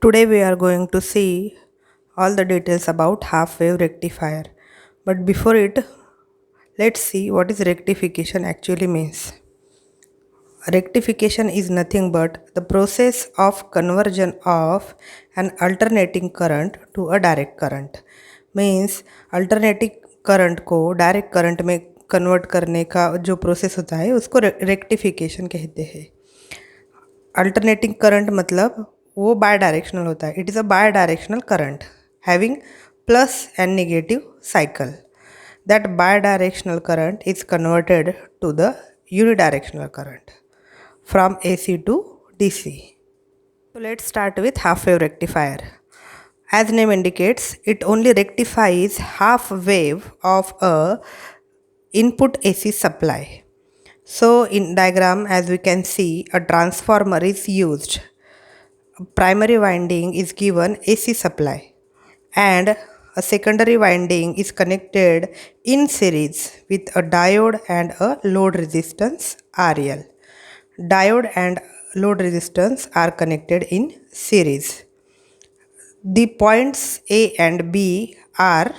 Today we are going to see all the details about half wave rectifier. But before it, let's see what is rectification actually means. Rectification is nothing but the process of conversion of an alternating current to a direct current. Means alternating current को direct current में convert करने का जो process होता है उसको rectification कहते हैं. अल्टरनेटिंग करंट मतलब वो बाय डायरेक्शनल होता है. It is a bidirectional current having plus and negative cycle. That bidirectional current is converted to the unidirectional current from AC to DC. So let's start with half wave rectifier. As name indicates, it only rectifies half wave of a input AC supply. So in diagram, as we can see, a transformer is used. Primary winding is given AC supply and a secondary winding is connected in series with a diode and a load resistance RL. Diode and load resistance are connected in series. The points A and B are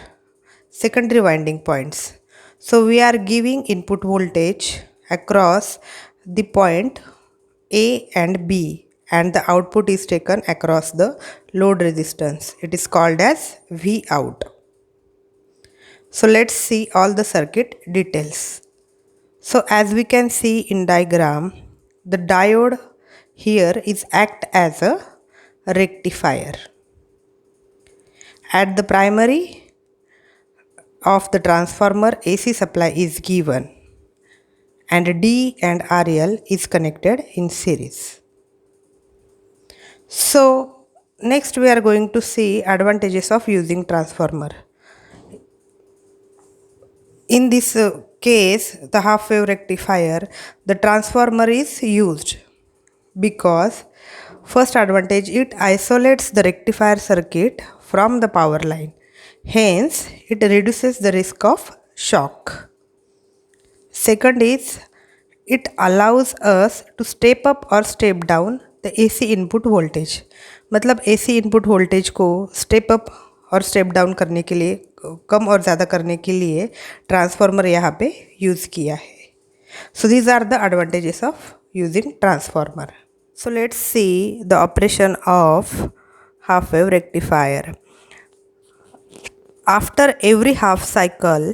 secondary winding points. So we are giving input voltage across the point A and B and the output is taken across the load resistance. It is called as V out. So let's see all the circuit details. So as we can see in diagram, the diode here is act as a rectifier. At the primary of the transformer, AC supply is given and D and RL is connected in series. So next we are going to see advantages of using transformer. In this case, the half wave rectifier, the transformer is used because first advantage, it isolates the rectifier circuit from the power line. Hence, it reduces the risk of shock. Second is, it allows us to step up or step down the AC input voltage. मतलब AC input voltage को step up और step down करने के लिए, कम और ज़्यादा करने के लिए ट्रांसफार्मर यहाँ पे यूज़ किया है. So these are the advantages of using transformer. So let's see the operation of half wave rectifier. After every half cycle,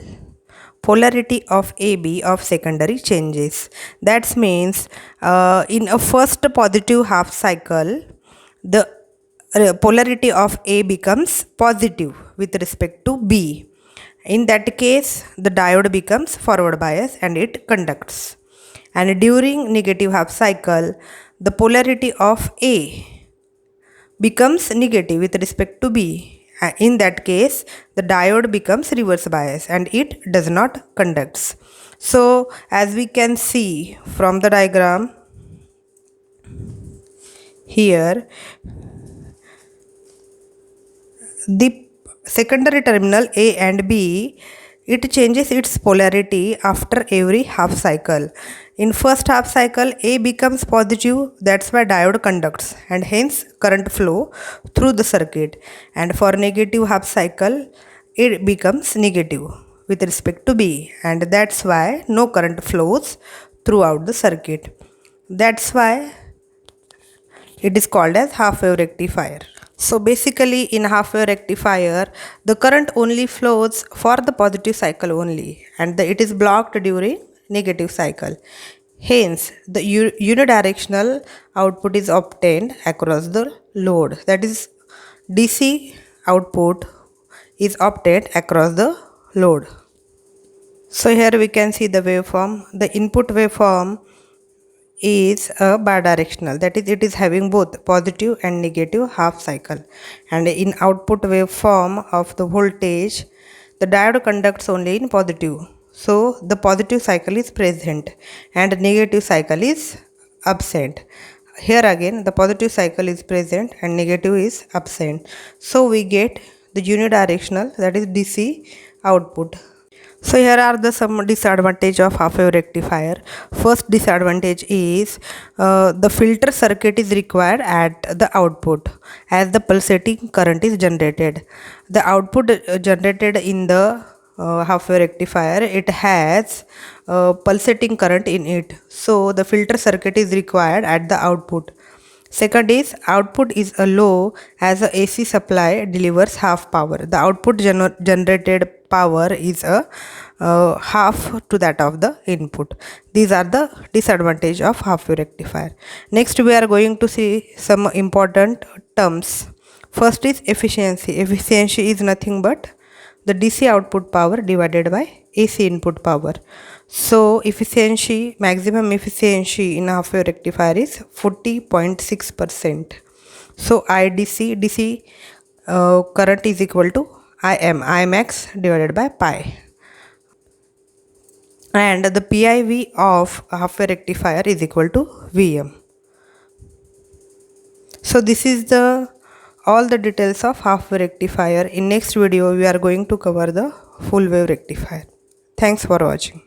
polarity of AB of secondary changes. That means in a first positive half cycle, the polarity of A becomes positive with respect to B. In that case, the diode becomes forward bias and it conducts. And during negative half cycle, the polarity of A becomes negative with respect to B. In that case, the diode becomes reverse bias and it does not conducts. So as we can see from the diagram here, the secondary terminal A and B, it changes its polarity after every half cycle. In first half cycle, A becomes positive, that's why diode conducts and hence current flow through the circuit. And for negative half cycle, it becomes negative with respect to B and that's why no current flows throughout the circuit. That's why it is called as half wave rectifier. So basically in half wave rectifier, the current only flows for the positive cycle only and it is blocked during negative cycle. Hence, the unidirectional output is obtained across the load. That is, DC output is obtained across the load. So here we can see the waveform. The input waveform is a bidirectional, that is it is having both positive and negative half cycle, and in output waveform of the voltage, the diode conducts only in positive, so the positive cycle is present and negative cycle is absent. Here again the positive cycle is present and negative is absent, so we get the unidirectional, that is DC output. So here are the some disadvantage of half wave rectifier. First disadvantage is the filter circuit is required at the output as the pulsating current is generated. The output generated in the half wave rectifier, it has pulsating current in it. So the filter circuit is required at the output. Second is output is a low as a AC supply delivers half power. The output generated power is a half to that of the input. These are the disadvantage of half wave rectifier. Next we are going to see some important terms. First is efficiency. Efficiency is nothing but the DC output power divided by AC input power. So efficiency, maximum efficiency in half wave rectifier is 40.6%. So DC current is equal to Imax divided by pi. And the PIV of half wave rectifier is equal to VM. So this is the all the details of half wave rectifier. In next video we are going to cover the full wave rectifier. Thanks for watching.